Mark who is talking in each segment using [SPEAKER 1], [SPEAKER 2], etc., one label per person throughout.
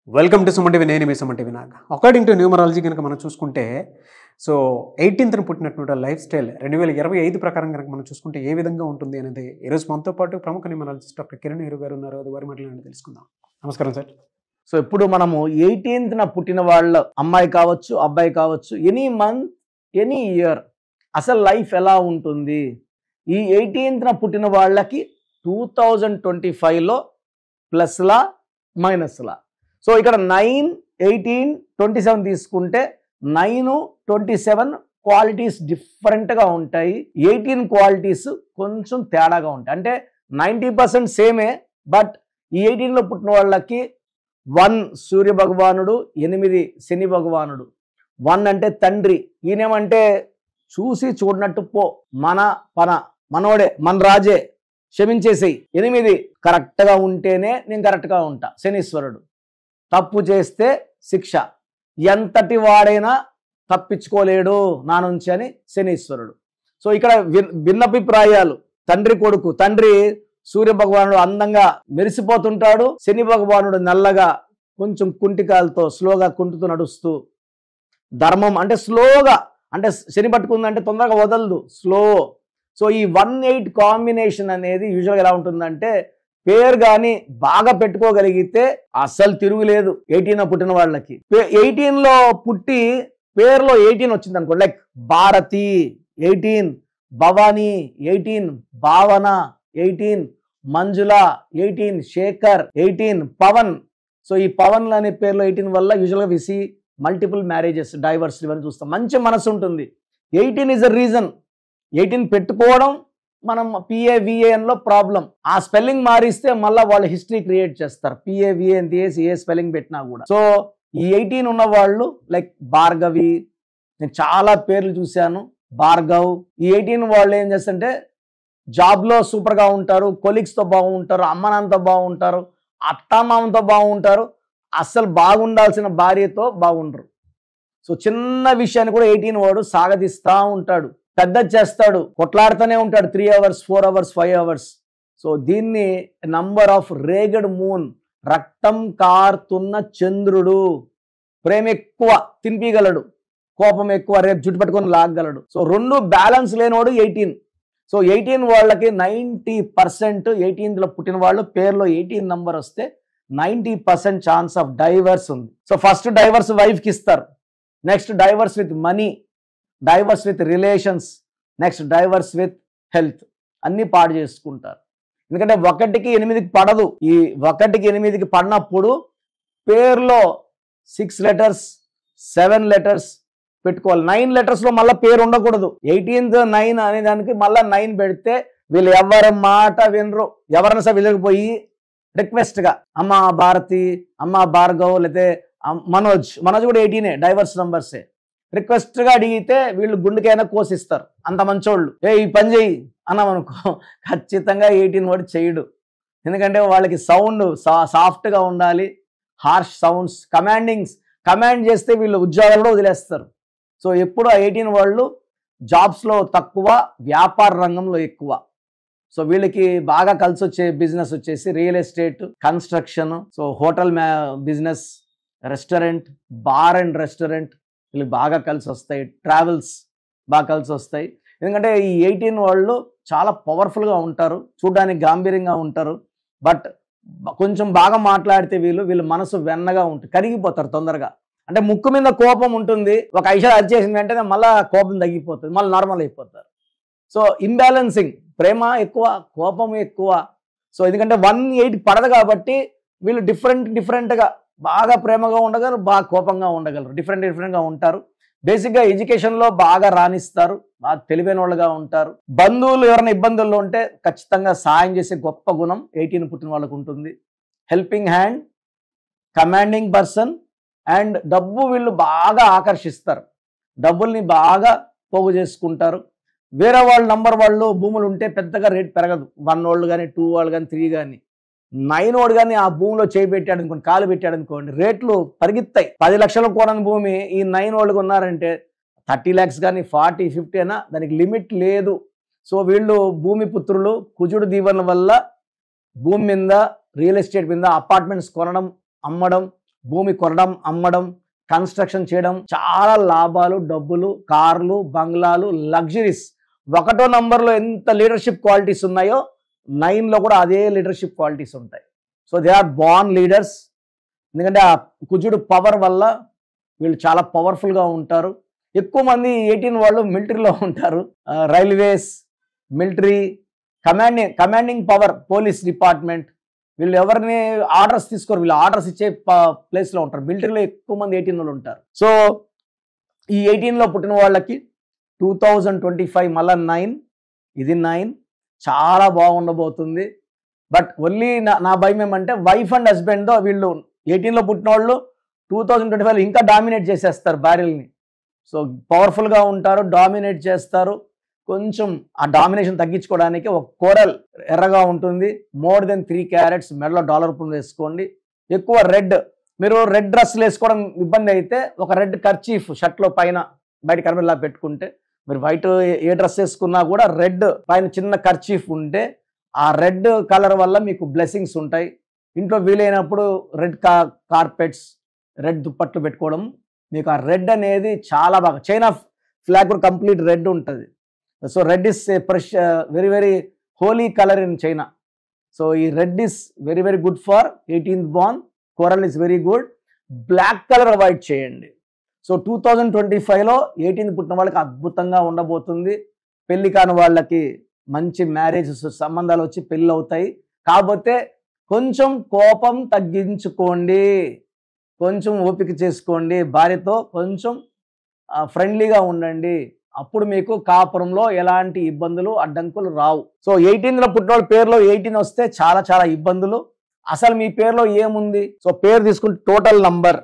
[SPEAKER 1] Welcome to Suman TV. నేను మీ Suman TV. నాకు according to numerology కనుక మనం చూసుకుంటే సో 18th పుట్టినటువంటి లైఫ్ స్టైల్ 2025 ప్రకారం కనుక మనం చూసుకుంటే ఏ విధంగా ఉంటుంది అనేది ఈరోజు మనతో పాటు ప్రముఖ న్యూమరాలజిస్ట్ డాక్టర్ కిరణ్ హీరో గారు ఉన్నారు. అది వారి మాటలు తెలుసుకుందాం. నమస్కారం సార్.
[SPEAKER 2] సో ఇప్పుడు మనము 18th పుట్టిన వాళ్ళ అమ్మాయి కావచ్చు, అబ్బాయి కావచ్చు, ఎనీ మంత్ ఎనీ ఇయర్ అసలు లైఫ్ ఎలా ఉంటుంది, ఈ 18th పుట్టిన వాళ్ళకి 2025లో ప్లస్లా మైనస్లా. సో ఇక్కడ 9, 18, 27 తీసుకుంటే 9, 27 క్వాలిటీస్ డిఫరెంట్గా ఉంటాయి. 18 క్వాలిటీస్ కొంచెం తేడాగా ఉంటాయి. అంటే 90% సేమే, బట్ ఈ 18లో పుట్టిన వాళ్ళకి 1 సూర్య భగవానుడు, 8 శని భగవానుడు. 1 అంటే తండ్రి, ఈయనేమంటే చూసి చూడనట్టు పో, మనోడే, మన రాజే, క్షమించేసేయి. 8 కరెక్ట్గా ఉంటేనే నేను కరెక్ట్గా ఉంటా, శనీశ్వరుడు. తప్పు చేస్తే శిక్ష, ఎంతటి వాడైనా తప్పించుకోలేడు నా నుంచి అని శనీశ్వరుడు. సో ఇక్కడ భిన్నభిప్రాయాలు. తండ్రి కొడుకు, తండ్రి సూర్య భగవానుడు అందంగా మెరిసిపోతుంటాడు, శని భగవానుడు నల్లగా కొంచెం కుంటికాలతో స్లోగా కుంటుతూ నడుస్తూ, ధర్మం అంటే స్లోగా, అంటే శని పట్టుకుందంటే తొందరగా వదలదు, స్లో. సో ఈ 1-8 కాంబినేషన్ అనేది యూజువల్గా ఎలా ఉంటుందంటే, పేరు కానీ బాగా పెట్టుకోగలిగితే అస్సలు తిరుగులేదు 18 పుట్టిన వాళ్ళకి. 18లో పుట్టి పేరులో 18 వచ్చింది అనుకో, లైక్ భారతి 18, భవానీ 18, భావన 18, మంజుల 18, శేఖర్ 18, పవన్. సో ఈ పవన్ అనే పేరులో 18 వల్ల యూజువల్గా విసి మల్టిపుల్ మ్యారేజెస్, డైవర్స్ ఇవన్నీ చూస్తాం. మంచి మనసు ఉంటుంది. 18 ఈజ్ అ రీజన్. 18 పెట్టుకోవడం మనం PAVANలో ప్రాబ్లం. ఆ స్పెల్లింగ్ మారిస్తే మళ్ళీ వాళ్ళు హిస్టరీ క్రియేట్ చేస్తారు. PAVAN తీసి ఏ స్పెల్లింగ్ పెట్టినా కూడా. సో ఈ 18 ఉన్న వాళ్ళు లైక్ భార్గవి, నేను చాలా పేర్లు చూశాను, భార్గవ్. ఈ 18 వాళ్ళు ఏం చేస్తుంటే జాబ్లో సూపర్గా ఉంటారు, కొలీగ్స్తో బాగుంటారు, అమ్మ నాన్నతో బాగుంటారు, అత్తామామతో బాగుంటారు, అస్సలు బాగుండాల్సిన భార్యతో బాగుండరు. సో చిన్న విషయాన్ని కూడా 18 వాడు సాగదీస్తూ ఉంటాడు, పెద్ద చేస్తాడు, కొట్లాడుతూనే ఉంటాడు 3 hours, 4 hours, 5 hours. సో దీన్ని నంబర్ ఆఫ్ రేగడ్ మూన్, రక్తం కారుతున్న చంద్రుడు. ప్రేమ ఎక్కువ, తినిపిగలడు, కోపం ఎక్కువ, రేపు జుట్టు పట్టుకొని లాగగలడు. సో 2 బ్యాలెన్స్ లేనివాడు 18. సో 18 వాళ్ళకి 90% 18లో పుట్టిన వాళ్ళు పేరులో 18 నంబర్ వస్తే 90% ఛాన్స్ ఆఫ్ డైవర్స్ ఉంది. సో ఫస్ట్ డైవర్స్ వైఫ్కి ఇస్తారు, next divorce with money, divorce with relations, next divorce with health. అన్నీ పాడు చేసుకుంటారు. ఎందుకంటే 1కి 8కి పడదు. ఈ 1కి 8కి పడినప్పుడు పేరులో 6 letters, 7 letters పెట్టుకోవాలి. 9 letters మళ్ళీ పేరు ఉండకూడదు. 18th 9 అనే దానికి మళ్ళీ 9 పెడితే వీళ్ళు ఎవరి మాట వినరు. ఎవరైనా సరే వీళ్ళకి రిక్వెస్ట్గా అమ్మ భారతి, అమ్మ భార్గవ్, లేకపోతే మనోజ్ కూడా 18 డైవర్స్ నంబర్సే. రిక్వెస్ట్గా అడిగితే వీళ్ళు గుండెకైనా కోసిస్తారు, అంత మంచోళ్ళు. ఈ పని చేయి అన్నామనుకో, ఖచ్చితంగా 18 వాడు చేయడు. ఎందుకంటే వాళ్ళకి సౌండ్ సాఫ్ట్గా ఉండాలి, హార్ష్ సౌండ్స్, కమాండ్ చేస్తే వీళ్ళు ఉద్యోగాలు కూడా వదిలేస్తారు. సో ఎప్పుడు 18 వాళ్ళు జాబ్స్లో తక్కువ, వ్యాపార రంగంలో ఎక్కువ. సో వీళ్ళకి బాగా కలిసి వచ్చే బిజినెస్ వచ్చేసి real estate, construction, so hotel business, restaurant, bar and restaurant వీళ్ళకి బాగా కలిసి వస్తాయి. ట్రావెల్స్ బాగా కలిసి వస్తాయి. ఎందుకంటే ఈ 18 వాళ్ళు చాలా పవర్ఫుల్గా ఉంటారు, చూడడానికి గాంభీర్యంగా ఉంటారు, బట్ కొంచెం బాగా మాట్లాడితే వీళ్ళు మనసు వెన్నగా ఉంటుంది, కరిగిపోతారు తొందరగా. అంటే ముక్కు మీద కోపం ఉంటుంది, ఒక 5 నిమిషాలు వచ్చేసిన వెంటనే మళ్ళీ కోపం తగ్గిపోతుంది, మళ్ళీ నార్మల్ అయిపోతారు. సో ఇంబ్యాలెన్సింగ్, ప్రేమ ఎక్కువ, కోపం ఎక్కువ. సో ఎందుకంటే 1-8 పడదు కాబట్టి వీళ్ళు డిఫరెంట్గా బాగా ప్రేమగా ఉండగలరు, బాగా కోపంగా ఉండగలరు, డిఫరెంట్గా ఉంటారు. బేసిక్గా ఎడ్యుకేషన్లో బాగా రాణిస్తారు, బాగా తెలివైన వాళ్ళుగా ఉంటారు. బంధువులు ఎవరైనా ఇబ్బందుల్లో ఉంటే ఖచ్చితంగా సాయం చేసే గొప్ప గుణం 18 పుట్టిన వాళ్ళకు ఉంటుంది. Helping hand, commanding person, and డబ్బు వీళ్ళు బాగా ఆకర్షిస్తారు, డబ్బుల్ని బాగా పోగు చేసుకుంటారు. వేరే వాళ్ళ నంబర్ వాళ్ళు భూములు ఉంటే పెద్దగా రేట్ పెరగదు. 1 వాళ్ళు కానీ, 2 వాళ్ళు కానీ, 3 కానీ. 9 వాడు కానీ ఆ భూమిలో చేయి పెట్టాడు అనుకోండి, కాలు పెట్టాడు అనుకోండి, రేట్లు పరిగెత్తాయి. 10 లక్షల కోరని భూమి ఈ 9 వాళ్ళకి ఉన్నారంటే 30 lakhs కానీ, 40, 50 అయినా దానికి లిమిట్ లేదు. సో వీళ్ళు భూమి పుత్రులు. కుజుడు దీవెన వల్ల భూమి మీద, రియల్ ఎస్టేట్ మీద అపార్ట్మెంట్స్ కొనడం, అమ్మడం, భూమి కొనడం, అమ్మడం, కన్స్ట్రక్షన్ చేయడం, చాలా లాభాలు, డబ్బులు, కార్లు, బంగ్లాలు, లగ్జరీస్. 1వ నంబర్లో ఎంత లీడర్షిప్ క్వాలిటీస్ ఉన్నాయో 9లో కూడా అదే లీడర్షిప్ క్వాలిటీస్ ఉంటాయి. So they are born leaders. ఎందుకంటే ఆ కుజుడు పవర్ వల్ల వీళ్ళు చాలా పవర్ఫుల్గా ఉంటారు. ఎక్కువ మంది 18 వాళ్ళు మిలిటరీలో ఉంటారు. Railways, military, commanding power, police department. వీళ్ళు ఎవరిని ఆర్డర్స్ తీసుకోరు, వీళ్ళు ఆర్డర్స్ ఇచ్చే ప్లేస్లో ఉంటారు. మిలిటరీలో ఎక్కువ మంది 18 వాళ్ళు ఉంటారు. సో ఈ 18లో పుట్టిన వాళ్ళకి 2025 మళ్ళా 9, ఇది 9 చాలా బాగుండబోతుంది. బట్ ఓన్లీ నా భయం ఏమంటే వైఫ్ అండ్ హస్బెండ్తో వీళ్ళు 18లో పుట్టిన వాళ్ళు 2025 ఇంకా డామినేట్ చేసేస్తారు భార్యల్ని. సో పవర్ఫుల్గా ఉంటారు, డామినేట్ చేస్తారు. కొంచెం ఆ డామినేషన్ తగ్గించుకోవడానికి ఒక కోరల్ ఎర్రగా ఉంటుంది, మోర్ దెన్ 3 క్యారెట్స్ మెడలో డాలర్ పుంజు వేసుకోండి. ఎక్కువ రెడ్, మీరు రెడ్ డ్రెస్సులు వేసుకోవడం ఇబ్బంది అయితే ఒక రెడ్ కర్చీఫ్ షర్ట్లో పైన బయట కనిపెలా పెట్టుకుంటే, మీరు వైట్ ఏ డ్రెస్ వేసుకున్నా కూడా రెడ్ పైన చిన్న కర్చీఫ్ ఉంటే ఆ రెడ్ కలర్ వల్ల మీకు బ్లెస్సింగ్స్ ఉంటాయి. ఇంట్లో వీలైనప్పుడు రెడ్ కార్పెట్స్, రెడ్ దుప్పట్లు పెట్టుకోవడం. మీకు ఆ రెడ్ అనేది చాలా బాగా, చైనా ఫ్లాగ్ కూడా కంప్లీట్ రెడ్ ఉంటుంది. So red is a very very holy colour in China. So ఈ red is very very good for 18th born. Coral is very good. Black colour avoid చేయండి. So 2025లో 18th పుట్టిన వాళ్ళకి అద్భుతంగా ఉండబోతుంది. పెళ్లి కాని వాళ్ళకి మంచి మ్యారేజ్ సంబంధాలు వచ్చి పెళ్ళి అవుతాయి. కాకపోతే కొంచెం కోపం తగ్గించుకోండి, కొంచెం ఓపిక చేసుకోండి, భార్యతో కొంచెం ఫ్రెండ్లీగా ఉండండి. అప్పుడు మీకు కాపురంలో ఎలాంటి ఇబ్బందులు, అడ్డంకులు రావు. సో 18లో పుట్టిన వాళ్ళ పేరులో 18 వస్తే చాలా చాలా ఇబ్బందులు. అసలు మీ పేరులో ఏముంది? సో పేరు తీసుకుంటే టోటల్ నంబర్,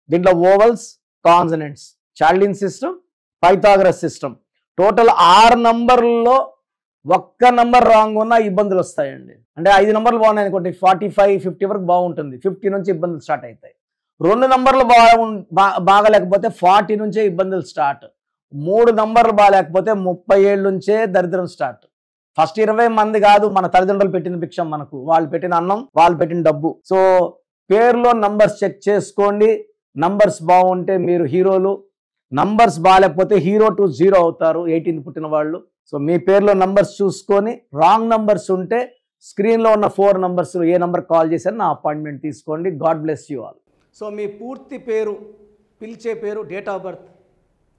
[SPEAKER 2] దీంట్లో ovals, consonants, చార్లిన్ system, Pythagoras system. Total 6 నంబర్లలో ఒక్క నంబర్ రాంగ్ ఉన్న ఇబ్బందులు వస్తాయండి. అంటే 5 నంబర్లు బాగున్నాయి అనుకోండి, 45, 50 వరకు బాగుంటుంది. 50 నుంచి ఇబ్బందులు స్టార్ట్ అవుతాయి. 2 నంబర్లు బాగలేకపోతే 40 నుంచే ఇబ్బందులు స్టార్ట్. 3 నంబర్లు బాగాలేకపోతే 30 ఏళ్ళ నుంచే దరిద్రం స్టార్ట్. ఫస్ట్ 20 మంది కాదు, మన తల్లిదండ్రులు పెట్టిన భిక్షం మనకు, వాళ్ళు పెట్టిన అన్నం, వాళ్ళు పెట్టిన డబ్బు. సో పేరులో నంబర్స్ చెక్ చేసుకోండి. నంబర్స్ బాగుంటే మీరు హీరోలు, నంబర్స్ బాగాలేకపోతే హీరో టు 0 అవుతారు 18 పుట్టిన వాళ్ళు. సో మీ పేరులో నంబర్స్ చూసుకొని, రాంగ్ నంబర్స్ ఉంటే స్క్రీన్లో ఉన్న 4 నంబర్స్ ఏ నంబర్ కాల్ చేశారు నా అపాయింట్మెంట్ తీసుకోండి. God bless you all.
[SPEAKER 3] So మీ పూర్తి పేరు, పిలిచే పేరు, డేట్ ఆఫ్ బర్త్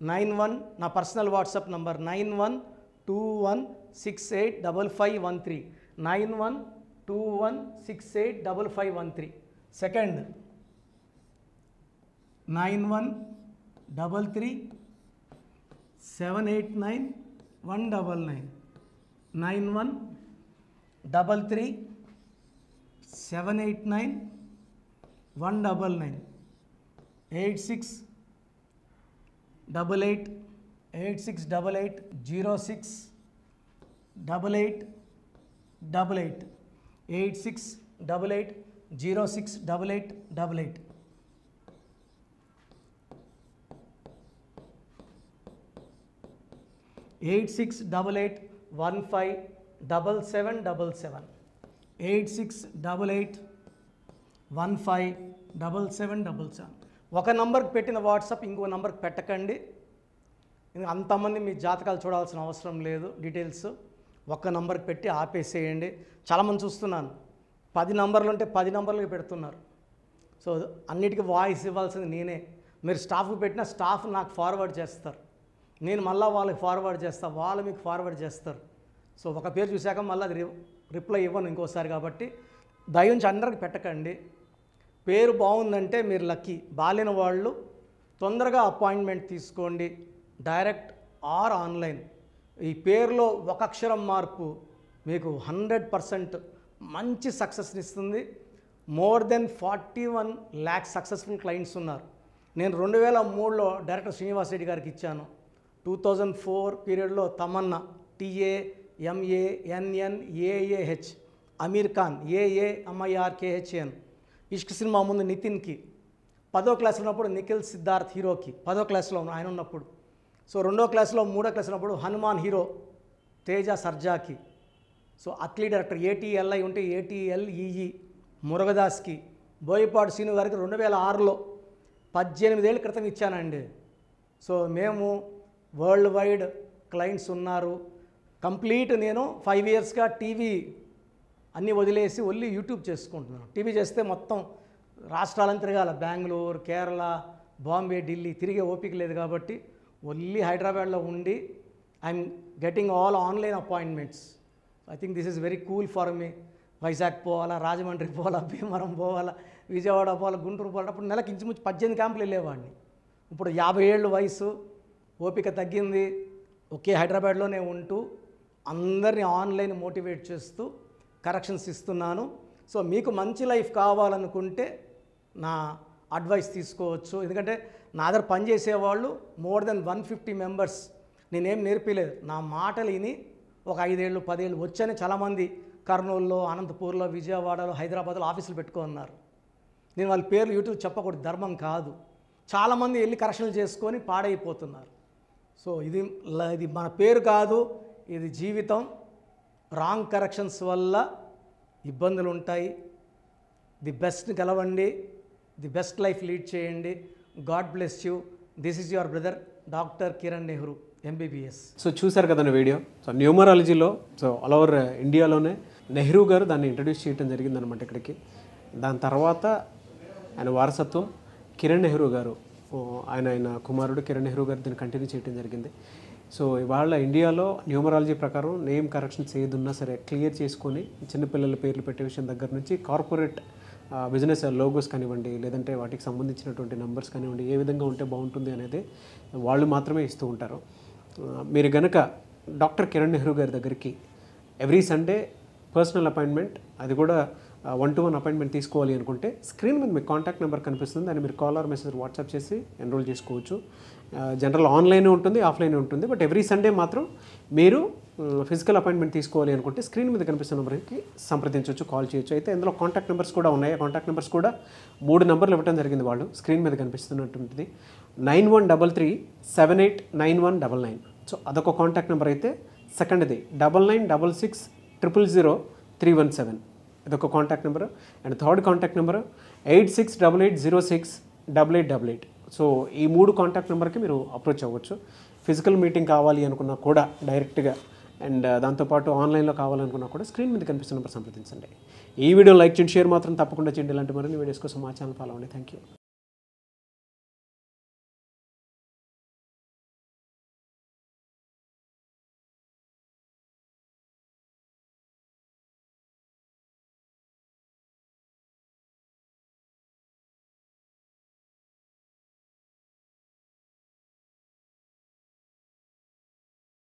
[SPEAKER 3] 91, నా personal WhatsApp number 9121685513, 9121685513. Second 9133789199, 9133789199, 8688068888, 8688068888. Eight 8688157777, 8688157777. ఒక నంబర్కి పెట్టిన వాట్సాప్ ఇంకో నంబర్కి పెట్టకండి. అంతమంది మీ జాతకాలు చూడాల్సిన అవసరం లేదు. డీటెయిల్స్ ఒక్క నంబర్కి పెట్టి ఆపేసేయండి. చాలామంది చూస్తున్నాను 10 నంబర్లు ఉంటే 10 నంబర్లకి పెడుతున్నారు. సో అన్నిటికీ వాయిస్ ఇవ్వాల్సింది నేనే. మీరు స్టాఫ్కి పెట్టిన స్టాఫ్ నాకు ఫార్వర్డ్ చేస్తారు, నేను మళ్ళీ వాళ్ళకి ఫార్వర్డ్ చేస్తాను, వాళ్ళు మీకు ఫార్వర్డ్ చేస్తారు. సో ఒక పేరు చూశాక మళ్ళీ అది రిప్లై ఇవ్వను ఇంకోసారి. కాబట్టి దయించి అందరికి పెట్టకండి. పేరు బాగుందంటే మీరు లక్కీ. బాలేని వాళ్ళు తొందరగా అపాయింట్మెంట్ తీసుకోండి, డైరెక్ట్ ఆర్ ఆన్లైన్. ఈ పేరులో ఒక అక్షరం మార్పు మీకు 100% మంచి సక్సెస్ని ఇస్తుంది. More than 41 lakh successful clients ఉన్నారు. నేను 2003లో డైరెక్టర్ శ్రీనివాస్ రెడ్డి గారికి ఇచ్చాను. 2004 పీరియడ్లో తమన్నా, TAMANNAH, అమీర్ ఖాన్, AAMIRKHAN, ఇష్క్ సినిమా ముందు నితిన్కి, 10వ క్లాస్లో ఉన్నప్పుడు నిఖిల్ సిద్ధార్థ్ హీరోకి, 10వ క్లాస్లో ఆయన ఉన్నప్పుడు. సో 2వ క్లాస్లో 3వ క్లాస్ ఉన్నప్పుడు హనుమాన్ హీరో తేజ సర్జాకి. సో అట్లీ డైరెక్టర్ ATLI ఉంటే ATLEE మురుగదాస్కి, బోయపాటి శ్రీను గారికి 2006లో 18 ఏళ్ళ క్రితం ఇచ్చానండి. సో మేము వరల్డ్ వైడ్ క్లయింట్స్ ఉన్నారు. కంప్లీట్ నేను 5 ఇయర్స్గా టీవీ అన్నీ వదిలేసి ఓన్లీ యూట్యూబ్ చేసుకుంటున్నాను. టీవీ చేస్తే మొత్తం రాష్ట్రాలను తిరగాల, బెంగళూరు, కేరళ, బాంబే, ఢిల్లీ తిరిగే ఓపిక లేదు కాబట్టి ఓన్లీ హైదరాబాద్లో ఉండి I'm getting all online appointments. I think this is very cool for me. Vizag పోవాలా, రాజమండ్రి పోవాలా, భీమవరం పోవాలా, విజయవాడ పోవాలా, గుంటూరు పోవాలా. అప్పుడు నెలకి ఇంచుమించు 18 క్యాంపులు వెళ్ళేవాడిని. ఇప్పుడు 50 ఏళ్ళు వయసు, ఓపిక తగ్గింది. ఒకే హైదరాబాద్లోనే ఉంటూ అందరినీ ఆన్లైన్ మోటివేట్ చేస్తూ కరెక్షన్స్ ఇస్తున్నాను. సో మీకు మంచి లైఫ్ కావాలనుకుంటే నా అడ్వైస్ తీసుకోవచ్చు. ఎందుకంటే నా దగ్గర పనిచేసేవాళ్ళు మోర్ దెన్ 150 మెంబర్స్. నేనేం నేర్పిలేదు, నా మాటలు విని ఒక 5 ఏళ్ళు 10 ఏళ్ళు వచ్చని చాలామంది కర్నూలులో, అనంతపూర్లో, విజయవాడలో, హైదరాబాద్లో ఆఫీసులు పెట్టుకున్నారు. నేను వాళ్ళ పేర్లు యూట్యూబ్ చెప్పకూడదు, ధర్మం కాదు. చాలామంది వెళ్ళి కరెక్షన్లు చేసుకొని పాడైపోతున్నారు. సో ఇది మన పేరు కాదు, ఇది జీవితం. రాంగ్ కరెక్షన్స్ వల్ల ఇబ్బందులు ఉంటాయి. ది బెస్ట్ని గెలవండి, ది బెస్ట్ లైఫ్ లీడ్ చేయండి. God bless you. This is your brother doctor Kiran Nehru, MBBS.
[SPEAKER 1] So చూశారు కదండి వీడియో. సో న్యూమరాలజీలో సో ఆల్ ఓవర్ ఇండియాలోనే నెహ్రూ గారు దాన్ని ఇంట్రడ్యూస్ చేయడం జరిగిందనమాట ఇక్కడికి. దాని తర్వాత ఆయన వారసత్వం కిరణ్ నెహ్రూ గారు, ఆయన కుమారుడు కిరణ్ నెహ్రూ గారు దీన్ని కంటిన్యూ చేయడం జరిగింది. సో ఇవాళ ఇండియాలో న్యూమరాలజీ ప్రకారం నేమ్ కరెక్షన్స్ ఏదున్నా సరే క్లియర్ చేసుకొని చిన్నపిల్లల పేర్లు పెట్టే విషయం దగ్గర నుంచి కార్పొరేట్ బిజినెస్ లోగోస్ కానివ్వండి, లేదంటే వాటికి సంబంధించినటువంటి నెంబర్స్ కానివ్వండి, ఏ విధంగా ఉంటే బాగుంటుంది అనేది వాళ్ళు మాత్రమే ఇస్తూ ఉంటారు. మీరు గనక డాక్టర్ కిరణ్ నెహ్రూ గారి దగ్గరికి ఎవ్రీ సండే పర్సనల్ అపాయింట్మెంట్, అది కూడా 1-to-1 అపాయింట్మెంట్ తీసుకోవాలి అనుకుంటే స్క్రీన్ మీద మీకు కాంటాక్ట్ నెంబర్ కనిపిస్తుంది. దాన్ని మీరు కాల్ ఆర్ మెసేజ్ వాట్సాప్ చేసి ఎన్రోల్ చేసుకోవచ్చు. జనరల్ ఆన్లైన్ ఉంటుంది, ఆఫ్లైన్ ఉంటుంది. బట్ ఎవ్రీ సండే మాత్రం మీరు ఫిజికల్ అపాయింట్మెంట్ తీసుకోవాలి అనుకుంటే స్క్రీన్ మీద కనిపిస్తున్న నెంబర్కి సంప్రదించవచ్చు, కాల్ చేయొచ్చు. అయితే ఇందులో కాంటాక్ట్ నెంబర్స్ కూడా ఉన్నాయి. ఆ కాంటాక్ట్ నెంబర్స్ కూడా 3 నెంబర్లు ఇవ్వడం జరిగింది వాళ్ళు. స్క్రీన్ మీద కనిపిస్తున్నటువంటిది 9133789199. సో అదొక కాంటాక్ట్ నెంబర్ అయితే, సెకండ్ది 9966000317, ఇదొక contact number. And third contact number 8688068888. So ఈ 3 కాంటాక్ట్ నెంబర్కి మీరు అప్రోచ్ అవ్వచ్చు. ఫిజికల్ మీటింగ్ కావాలి అనుకున్నా కూడా డైరెక్ట్గా, అండ్ దాంతోపాటు ఆన్లైన్లో కావాలనుకున్నా కూడా స్క్రీన్ మీద కనిపిస్తున్న నెంబర్ సంప్రదించండి. ఈ వీడియో లైక్ చేయండి, షేర్ మాత్రం తప్పకుండా చేయండి. ఇలాంటి మరిన్ని వీడియోస్ కోసం మా ఛానల్ ఫాలో అవ్వండి. Thank you.